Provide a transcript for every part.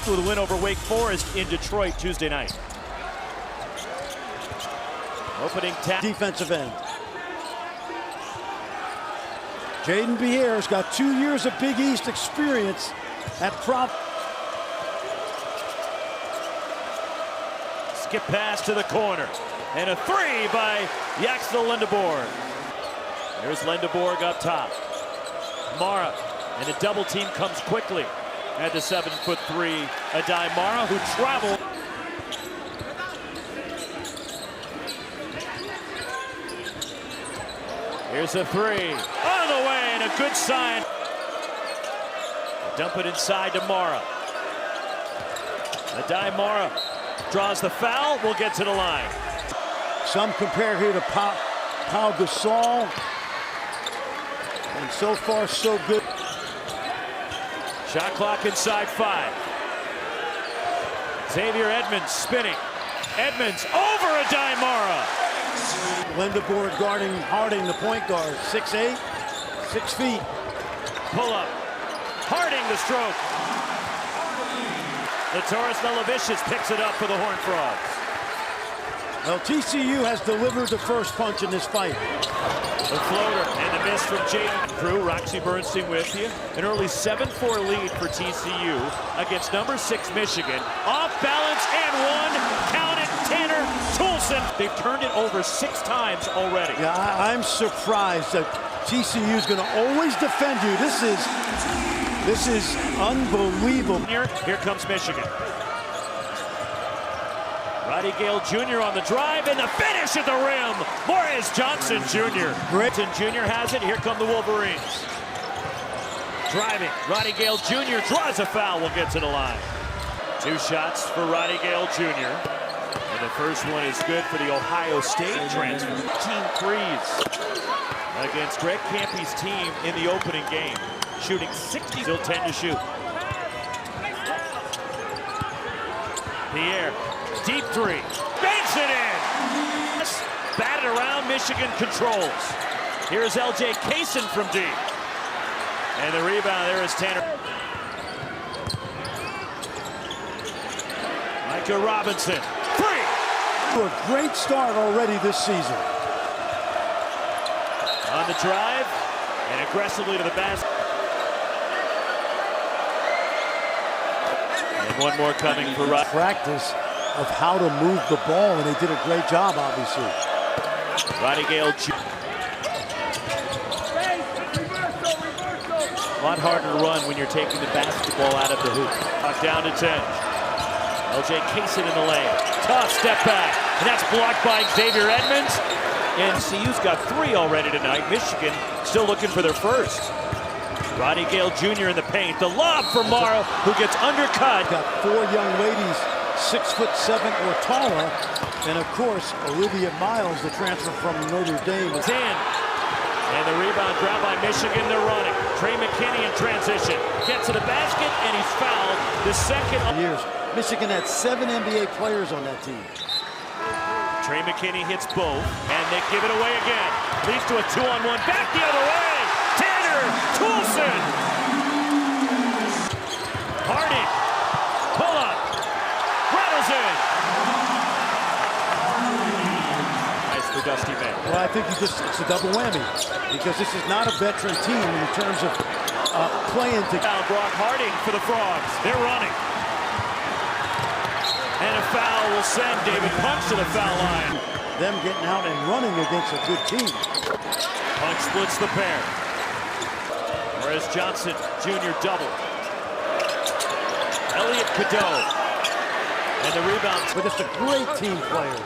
with a win over Wake Forest in Detroit Tuesday night. Opening tap. Defensive end. Jaden Bierre's got 2 years of Big East experience at prop. Skip pass to the corner. And a three by Yaxel Lendeborg. Here's Lendeborg up top. Mara, and a double team comes quickly at the 7'3" Adai Mara, who traveled. Here's a three. On the way, and a good sign. Dump it inside to Mara. Adai Mara draws the foul. We'll get to the line. Some compare here to Pau Gasol. And so far, so good. Shot clock inside 5. Xavier Edmonds spinning. Edmonds over Adai Mara. Lendeborg guarding Harding, the point guard. 6'8", 6 feet. Pull up. Harding the stroke. Lataurus Nelavicius picks it up for the Horned Frogs. Well, TCU has delivered the first punch in this fight. The floater and the miss from Jaden. Crew, Roxy Bernstein with you. An early 7-4 lead for TCU against number 6 Michigan. Off balance and one. Count it, Tanner Toolson. They've turned it over 6 times already. Yeah, I'm surprised that TCU is going to always defend you. This is unbelievable. Here comes Michigan. Roddy Gale Jr. on the drive, and the finish at the rim. Morris Johnson Jr. Britton Jr. has it. Here come the Wolverines. Driving. Roddy Gale Jr. draws a foul. We'll get to the line. 2 shots for Roddy Gale Jr. And the first one is good for the Ohio State transfer. 15 threes against Greg Campy's team in the opening game. Shooting 60, still 10 to shoot. Pierre. Deep 3. Banks it in! Batted around, Michigan controls. Here's L.J. Kaysen from deep. And the rebound, there is Tanner. Micah Robinson. 3! A great start already this season. On the drive, and aggressively to the basket. And one more coming for Roddy. Practice of how to move the ball, and they did a great job, obviously. Roddy Gale Jr. A lot harder to run when you're taking the basketball out of the hoop. Clock down to 10. L.J. Kaysen in the lane. Tough step back, and that's blocked by Xavier Edmonds. And CU's got 3 already tonight. Michigan still looking for their first. Roddy Gale Jr. in the paint. The lob for Morrow, who gets undercut. Got 4 young ladies 6'7" or taller, and of course Olivia Miles, the transfer from Notre Dame, is in. And the rebound grabbed by Michigan. They're running. Trey McKinney in transition gets to the basket, and he's fouled. The second years. Michigan had 7 NBA players on that team. Trey McKinney hits both, and they give it away again. Leads to a 2-on-1. Back the other way. Tanner Toolson. Harding. Pull up. Rattles in. Nice for Dusty May. Well, I think it's a double whammy, because this is not a veteran team in terms of playing together. Now Brock Harding for the Frogs. They're running. And a foul will send David Punch to the foul line. Them getting out and running against a good team. Punch splits the pair. Morris Johnson, Jr. double. Elliot Cadeau. And the rebound. But it's a great team player.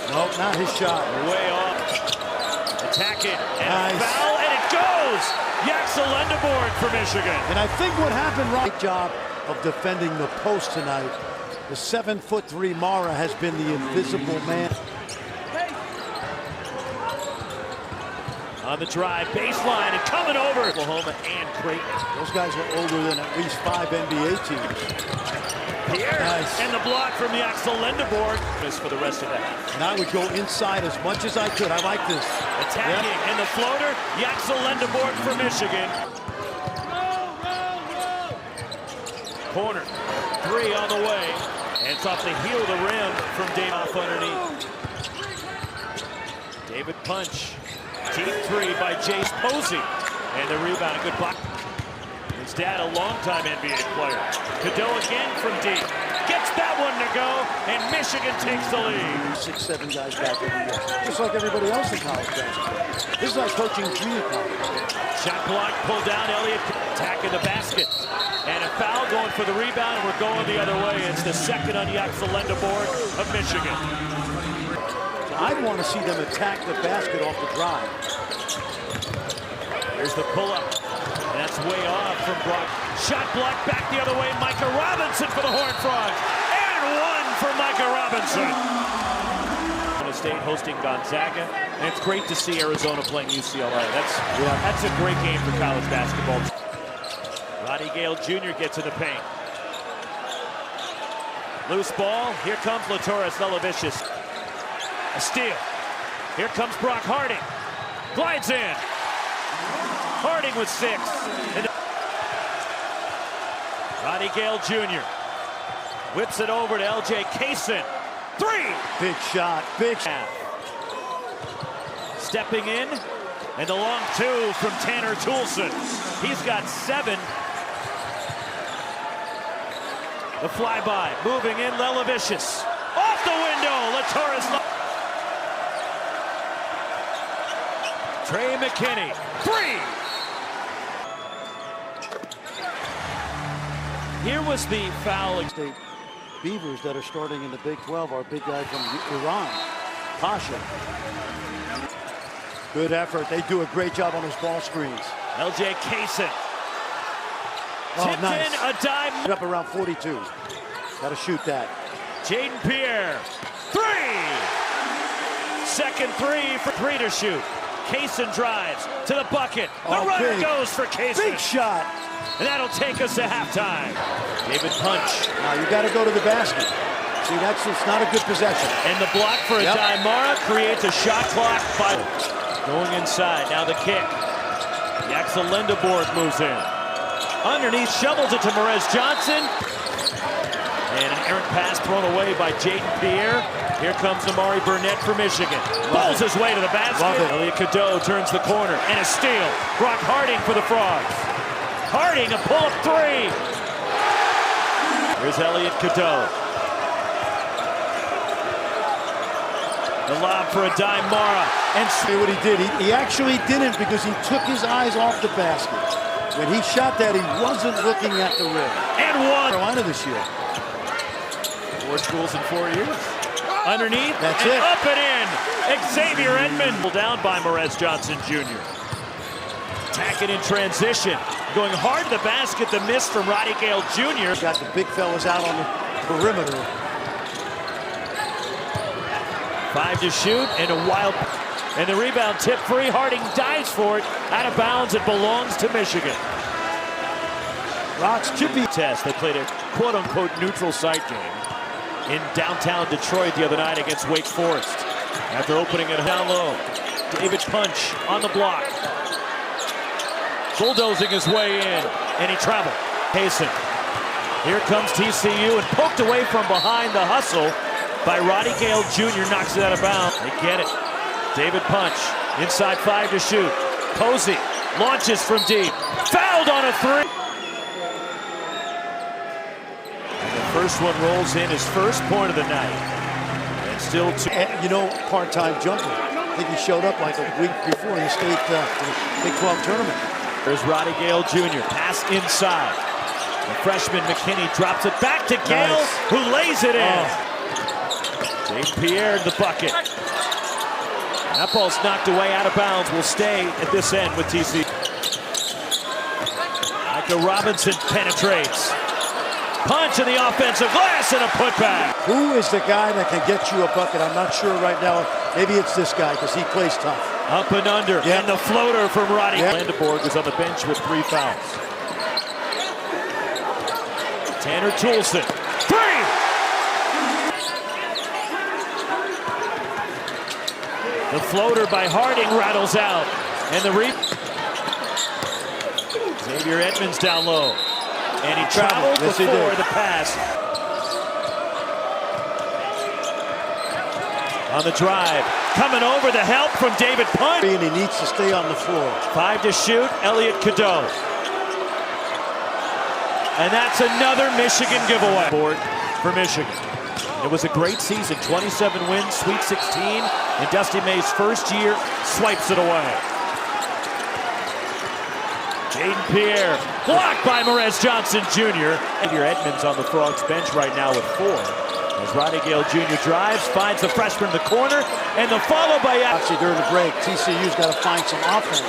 Nope, not his shot. Way off. Attack it. And nice. A foul, and it goes! Yaxel Lendeborg for Michigan. And I think what happened, right job of defending the post tonight. The 7'3" Mara has been the invisible man. On the drive, baseline, and coming over. Oklahoma and Creighton. Those guys are older than at least 5 NBA teams. Pierre, nice. And the block from Yaxel Lendeborg. This for the rest of the half. And I would go inside as much as I could. I like this. Attacking, and the floater, Yaxel Lendeborg for Michigan. Corner, three on the way, and it's off the heel of the rim from Dave off underneath. David Punch, deep three by Jace Posey, and the rebound, a good block. His dad, a longtime NBA player. Cadeau again from deep, gets that one to go, and Michigan takes the lead. 6, 7 guys back every year, just like everybody else in college basketball. This is like coaching junior college. Shot block, pulled down, Elliott attacking the basket. And a foul going for the rebound, and we're going the other way. It's the second on the Axelenda board of Michigan. I'd want to see them attack the basket off the drive. Here's the pull-up. And that's way off from Brock. Shot block back the other way. Micah Robinson for the Horned Frogs. And one for Micah Robinson. Arizona State hosting Gonzaga. And it's great to see Arizona playing UCLA. That's a great game for college basketball. Roddy Gale Jr. gets in the paint. Loose ball. Here comes Latoris Lelovicius. A steal. Here comes Brock Harding. Glides in. Harding with 6. And Roddy Gale Jr. whips it over to LJ Kaysen. 3. Big shot. Big shot. Stepping in. And the long 2 from Tanner Toolson. He's got 7. The flyby, moving in, Lelovicius. Off the window, Latoris. Trey McKinney, 3. Here was the foul. State Beavers that are starting in the Big 12, our big guy from Iran, Pasha. Good effort. They do a great job on his ball screens. LJ Kaysen. Oh, Tipped nice. in a dime. Up around 42. Got to shoot that. Jaden Pierre, 3. Second 3 for 3 to shoot. Kaysen drives to the bucket. The runner goes for Kaysen. Big shot. And that'll take us to halftime. David Punch. Now you got to go to the basket. See, it's not a good possession. And the block for a Mara creates a shot clock. Going inside, now the kick. The Axelenda board moves in. Underneath, shovels it to Morez Johnson. And an errant pass thrown away by Jaden Pierre. Here comes Amari Burnett for Michigan. Bowls his way to the basket. Elliott Cadeau turns the corner. And a steal. Brock Harding for the Frogs. Harding, a pull-up 3. Here's Elliott Cadeau. The lob for a Mara. And see what he did. He actually didn't because he took his eyes off the basket. When he shot that, he wasn't looking at the rim. And 1. Carolina this year. 4 schools in 4 years. Underneath. That's and it. Up and in. Xavier Edmond. Down by Morez Johnson Jr. Attacking in transition. Going hard to the basket. The miss from Roddy Gale Jr. Got the big fellas out on the perimeter. 5 to shoot and a wild. And the rebound tip free. Harding dives for it. Out of bounds. It belongs to Michigan. Rocks should be test. They played a quote-unquote neutral site game in downtown Detroit the other night against Wake Forest. After opening it down low, David Punch on the block. Bulldozing his way in, and he traveled. Kaysen. Here comes TCU, and poked away from behind the hustle by Roddy Gale Jr. knocks it out of bounds. They get it. David Punch, inside 5 to shoot. Posey launches from deep. Fouled on a 3. First one rolls in, his first point of the night. And still 2. You know, part-time jumper. I think he showed up like a week before in the state Big 12 tournament. There's Roddy Gale Jr. Pass inside. The freshman McKinney drops it back to Gale, who lays it in. Jaden Pierre in the bucket. That ball's knocked away out of bounds. Will stay at this end with TCU. Micah Robinson penetrates. Punch in the offensive glass and a putback. Who is the guy that can get you a bucket? I'm not sure right now. Maybe it's this guy because he plays tough. Up and under. And the floater from Roddy. Vandenborg is on the bench with 3 fouls. Tanner Toolson. 3! The floater by Harding rattles out. And the Xavier Edmonds down low. And he traveled Yes, he before did. the pass. On the drive, coming over the help from David Punt. And he needs to stay on the floor. 5 to shoot, Elliot Cadeau. And that's another Michigan giveaway. Board for Michigan. It was a great season, 27 wins, Sweet 16, and Dusty May's first year swipes it away. Jaden Pierre, blocked by Morez Johnson Jr. Edmonds on the Frogs bench right now with 4. As Rodney Gale Jr. drives, finds the freshman in the corner, and the follow by... Actually, during the break, TCU's got to find some offense.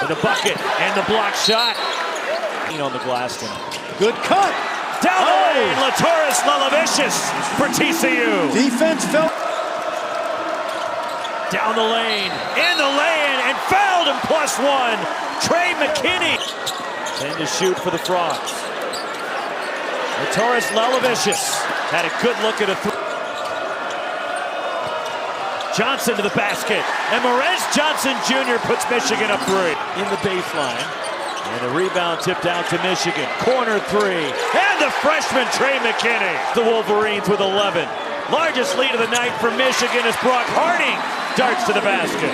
In the bucket, and the block shot. On the glass tonight. Good cut. Down the lane, Latoris Lalavicious for TCU. Defense fell. Down the lane, in the lane, and fouled him +1. Trey McKinney. 10 to shoot for the Frogs. Latoris Lalavicious had a good look at a three. Johnson to the basket, and Morez Johnson Jr. puts Michigan up 3. In the baseline. And the rebound tipped out to Michigan. Corner 3. And the freshman, Trey McKinney. The Wolverines with 11. Largest lead of the night for Michigan as Brock Harding darts to the basket.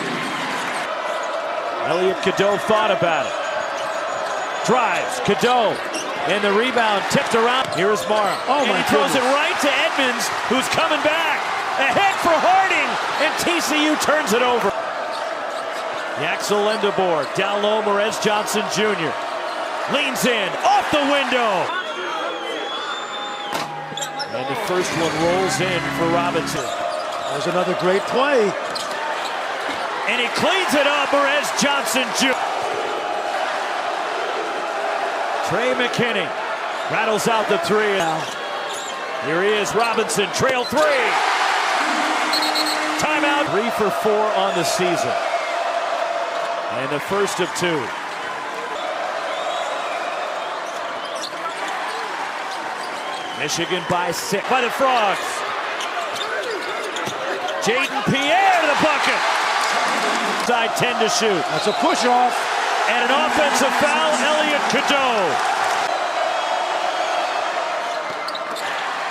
Elliot Cadeau thought about it. Drives, Cadeau. And the rebound tipped around. Here is Mara. Oh, and he throws it right to Edmonds, who's coming back. Ahead for Harding. And TCU turns it over. Yaxel Lindebor, down low, Morez Johnson Jr. Leans in, off the window. And the first one rolls in for Robinson. There's another great play. And he cleans it up, Morez Johnson Jr. Trey McKinney rattles out the 3. Here he is, Robinson, trail 3. Timeout. 3 for 4 on the season. And the first of 2. Michigan by 6 by the Frogs. Jaden Pierre to the bucket. Side 10 to shoot. That's a push-off. And an offensive foul, Elliot Cadeau.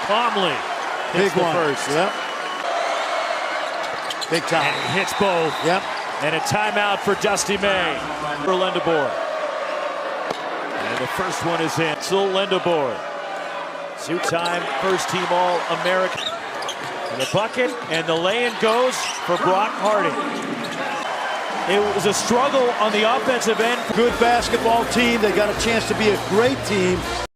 Calmly hits Big the one. first. Yep. Big time. And hits both. Yep. And a timeout for Dusty May for Lindebor. And the first one is in. Still Lindebor. Two-time first-team All-American. And the bucket, and the lay-in goes for Brock Harding. It was a struggle on the offensive end. Good basketball team. They got a chance to be a great team.